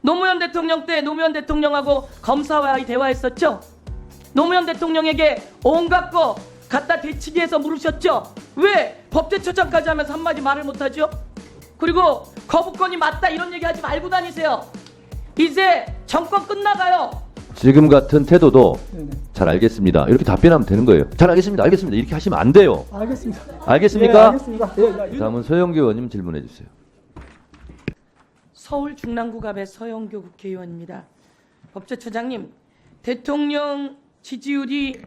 노무현 대통령 때 노무현 대통령하고 검사와의 대화했었죠. 노무현 대통령에게 온갖 거 갖다 대치기 해서 물으셨죠. 왜 법제처장까지 하면서 한마디 말을 못하죠? 그리고 거부권이 맞다 이런 얘기 하지 말고 다니세요. 이제 정권 끝나가요. 지금 같은 태도도 네네. 잘 알겠습니다. 이렇게 답변하면 되는 거예요. 잘 알겠습니다. 알겠습니다. 이렇게 하시면 안 돼요. 알겠습니다. 알겠습니까? 예, 알겠습니다. 예, 다음은 서영교 의원님 질문해 주세요. 서울 중랑구갑의 서영교 국회의원입니다. 법제처장님, 대통령 지지율이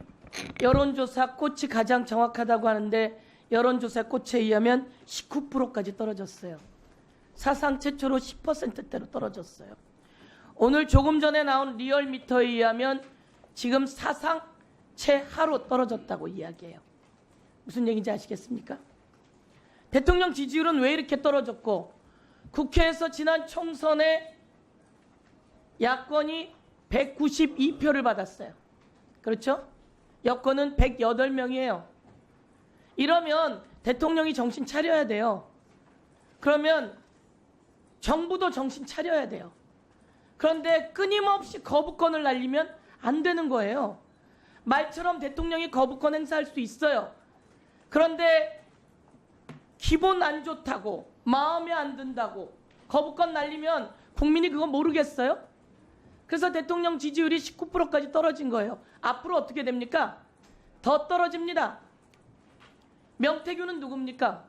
여론조사 꽃이 가장 정확하다고 하는데 여론조사 꽃에 의하면 19%까지 떨어졌어요. 사상 최초로 10%대로 떨어졌어요. 오늘 조금 전에 나온 리얼미터에 의하면 지금 사상 최하로 떨어졌다고 이야기해요. 무슨 얘기인지 아시겠습니까? 대통령 지지율은 왜 이렇게 떨어졌고 국회에서 지난 총선에 야권이 192표를 받았어요. 그렇죠? 여권은 108명이에요. 이러면 대통령이 정신 차려야 돼요. 그러면 정부도 정신 차려야 돼요. 그런데 끊임없이 거부권을 날리면 안 되는 거예요. 말처럼 대통령이 거부권 행사할 수 있어요. 그런데 기분 안 좋다고 마음에 안 든다고 거부권 날리면 국민이 그거 모르겠어요? 그래서 대통령 지지율이 19%까지 떨어진 거예요. 앞으로 어떻게 됩니까? 더 떨어집니다. 명태균은 누굽니까?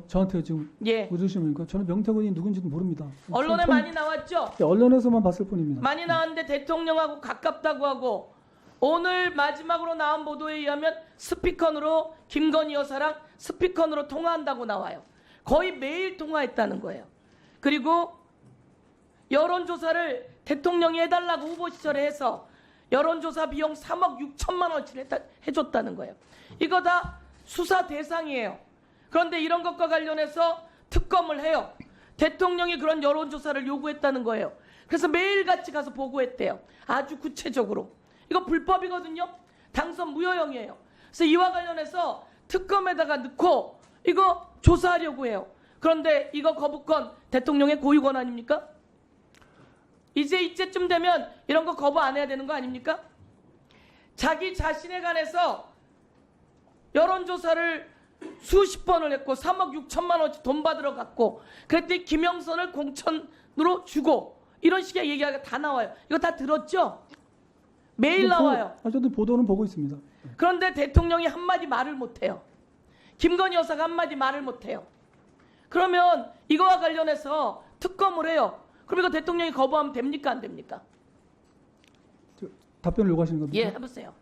저한테 지금 예. 묻으시니까 저는 명태균이 누군지도 모릅니다. 언론에 많이 나왔죠? 네, 언론에서만 봤을 뿐입니다. 많이 나왔는데 대통령하고 가깝다고 하고 오늘 마지막으로 나온 보도에 의하면 스피커로 김건희 여사랑 스피커로 통화한다고 나와요. 거의 매일 통화했다는 거예요. 그리고 여론조사를 대통령이 해달라고 후보 시절에 해서 여론조사 비용 3억 6천만 원치를 해줬다는 거예요. 이거 다 수사 대상이에요. 그런데 이런 것과 관련해서 특검을 해요. 대통령이 그런 여론조사를 요구했다는 거예요. 그래서 매일같이 가서 보고했대요. 아주 구체적으로. 이거 불법이거든요. 당선 무효형이에요. 그래서 이와 관련해서 특검에다가 넣고 이거 조사하려고 해요. 그런데 이거 거부권 대통령의 고유권 아닙니까? 이제 이제쯤 되면 이런 거 거부 안 해야 되는 거 아닙니까? 자기 자신에 관해서 여론조사를 수십 번을 했고 3억 6천만 원치 돈 받으러 갔고 그랬더니 김영선을 공천으로 주고 이런 식의 얘기가 다 나와요. 이거 다 들었죠? 매일 나와요. 저도 보도는 보고 있습니다. 그런데 대통령이 한마디 말을 못해요. 김건희 여사가 한마디 말을 못해요. 그러면 이거와 관련해서 특검을 해요. 그럼 이거 대통령이 거부하면 됩니까 안 됩니까? 답변을 요구하시는 겁니까? 예, 해보세요.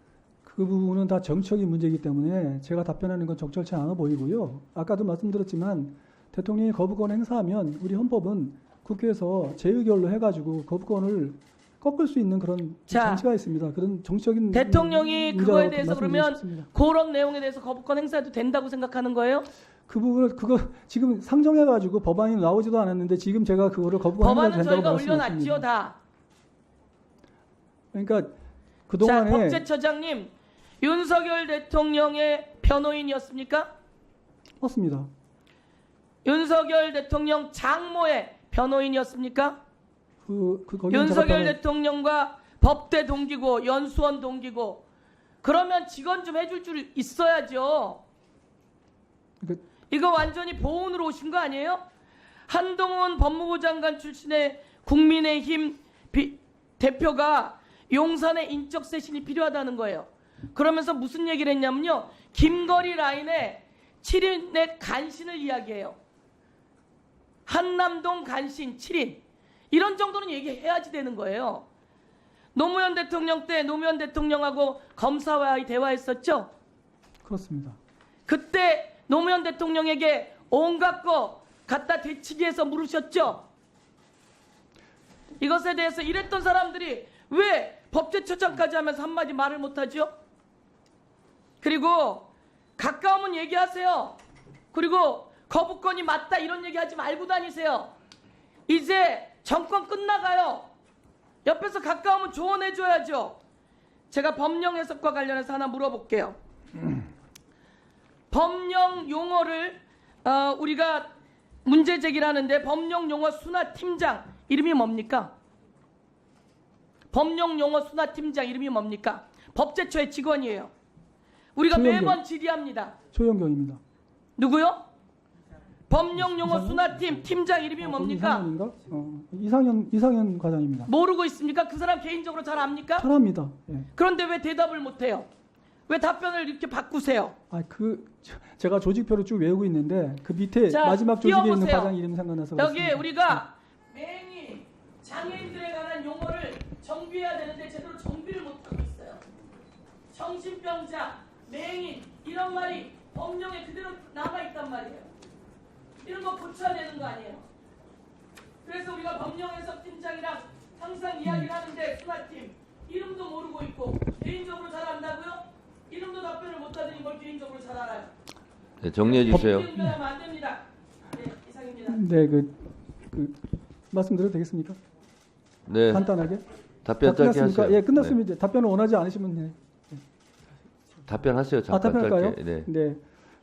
그 부분은 다 정치적인 문제이기 때문에 제가 답변하는 건 적절치 않아 보이고요. 아까도 말씀드렸지만 대통령이 거부권 행사하면 우리 헌법은 국회에서 재의결로 해가지고 거부권을 꺾을 수 있는 그런 자, 장치가 있습니다. 그런 정치적인 대통령이 문제라고 그거에 대해서 말씀드리고 그러면 싶습니다. 그런 내용에 대해서 거부권 행사해도 된다고 생각하는 거예요? 그 부분을 그거 지금 상정해가지고 법안이 나오지도 않았는데 지금 제가 그거를 거부권 행사해도 법안은 된다고 저희가 말씀드렸습니다. 올려놨지요 다. 그러니까 자, 그동안에 법제처장님 윤석열 대통령의 변호인이었습니까? 맞습니다. 윤석열 대통령 장모의 변호인이었습니까? 거기는 윤석열 제가 대통령과 법대 동기고 연수원 동기고 그러면 직원 좀 해줄 줄 있어야죠. 그- 이거 완전히 보훈으로 오신 거 아니에요? 한동훈 법무부 장관 출신의 국민의힘 대표가 용산에 인적 쇄신이 필요하다는 거예요. 그러면서 무슨 얘기를 했냐면요. 김거리 라인에 7인의 간신을 이야기해요. 한남동 간신 7인. 이런 정도는 얘기해야지 되는 거예요. 노무현 대통령 때 노무현 대통령하고 검사와의 대화했었죠. 그렇습니다. 그때 노무현 대통령에게 온갖 거 갖다 대치기 해서 물으셨죠. 이것에 대해서 이랬던 사람들이 왜 법제처장까지 하면서 한마디 말을 못하죠? 그리고 가까우면 얘기하세요. 그리고 거부권이 맞다 이런 얘기하지 말고 다니세요. 이제 정권 끝나가요. 옆에서 가까우면 조언해줘야죠. 제가 법령 해석과 관련해서 하나 물어볼게요. 법령 용어를 우리가 문제 제기를 하는데 법령용어 순화팀장 이름이 뭡니까? 법령용어 순화팀장 이름이 뭡니까? 법제처의 직원이에요. 우리가 조영경. 매번 질의합니다. 조영경입니다. 누구요? 법령용어 순화팀 팀장 이름이 뭡니까? 이상현인가? 이상현 과장입니다. 모르고 있습니까? 그 사람 개인적으로 잘 압니까? 잘합니다. 예. 그런데 왜 대답을 못해요? 왜 답변을 이렇게 바꾸세요? 제가 조직표를 쭉 외우고 있는데 그 밑에 자, 마지막 조직에 있는 띄워보세요. 과장 이름 생각나서 여기에 그렇습니다. 우리가 맹인 장애인들에 관한 용어를 정비해야 되는데 제대로 정비를 못하고 있어요. 정신병자, 맹인 이런 말이 법령에 그대로 남아있단 말이에요. 이런 거 고쳐야 되는 거 아니에요. 그래서 우리가 법령해석팀장이랑 항상 이야기를 하는데 순화팀 이름도 모르고 있고 개인적으로 잘 안다고요? 이름도 답변을 못하더니 뭘 개인적으로 잘 알아요. 네, 정리해 주세요. 연결하면 안 됩니다. 네, 이상입니다. 네, 말씀드려도 되겠습니까? 네, 간단하게. 답변 다 짧게 끝났습니까? 하세요. 예, 끝났습니다. 이제 답변을 원하지 않으시면 네. 답변하세요. 잠깐 답변할까요? 짧게. 네. 네.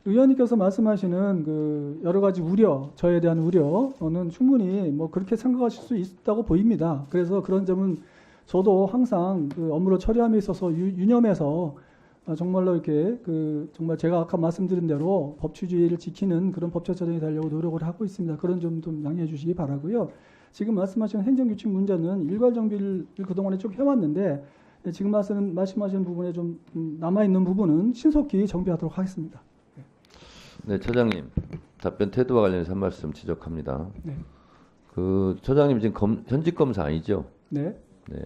의원님께서 말씀하시는 그 여러 가지 우려, 저에 대한 우려는 충분히 뭐 그렇게 생각하실 수 있다고 보입니다. 그래서 그런 점은 저도 항상 그 업무를 처리함에 있어서 유념해서 정말로 이렇게 정말 제가 아까 말씀드린 대로 법치주의를 지키는 그런 법제처장이 되려고 노력을 하고 있습니다. 그런 점 좀 양해해 주시기 바라고요. 지금 말씀하신 행정규칙 문제는 일괄 정비를 그동안에 쭉 해왔는데 지금 말씀하신 부분에 좀 남아 있는 부분은 신속히 정비하도록 하겠습니다. 네, 처장님 답변 태도와 관련해서 한 말씀 지적합니다. 네. 그 처장님 지금 현직 검사 아니죠? 네. 네.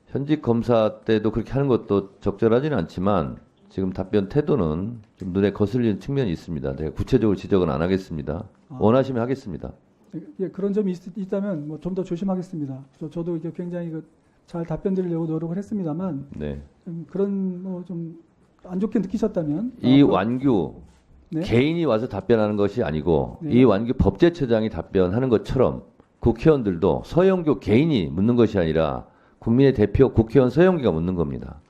현직 검사 때도 그렇게 하는 것도 적절하지는 않지만 지금 답변 태도는 좀 눈에 거슬리는 측면이 있습니다. 제가 구체적으로 지적은 안 하겠습니다. 원하시면 하겠습니다. 예, 그런 점이 있다면 뭐 좀 더 조심하겠습니다. 저도 이게 굉장히 잘 답변 드리려고 노력을 했습니다만 네. 그런 뭐 좀 안 좋게 느끼셨다면 이 완규 네. 개인이 와서 답변하는 것이 아니고 네. 이 완규 법제처장이 답변하는 것처럼 국회의원들도 서영교 개인이 묻는 것이 아니라 국민의 대표 국회의원 서영교가 묻는 겁니다.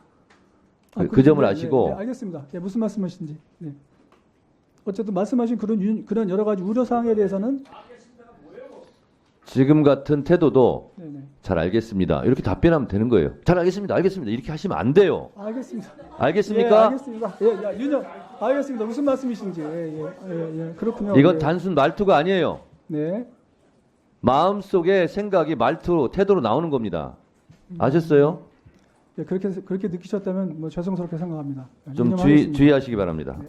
그 점을 아시고. 네, 알겠습니다. 네, 무슨 말씀하신지. 네. 어쨌든 말씀하신 그런 여러 가지 우려 사항에 대해서는 지금 같은 태도도 네네. 잘 알겠습니다. 이렇게 답변하면 되는 거예요. 잘 알겠습니다. 알겠습니다. 이렇게 하시면 안 돼요. 알겠습니다. 알겠습니까? 예, 알겠습니다. 예, 윤영 알겠습니다. 무슨 말씀이신지. 그렇군요. 이건 예. 단순 말투가 아니에요. 네. 마음속에 생각이 말투로 태도로 나오는 겁니다. 아셨어요? 예, 그렇게 느끼셨다면 뭐 죄송스럽게 생각합니다. 좀 유념하겠습니다. 주의하시기 바랍니다. 네.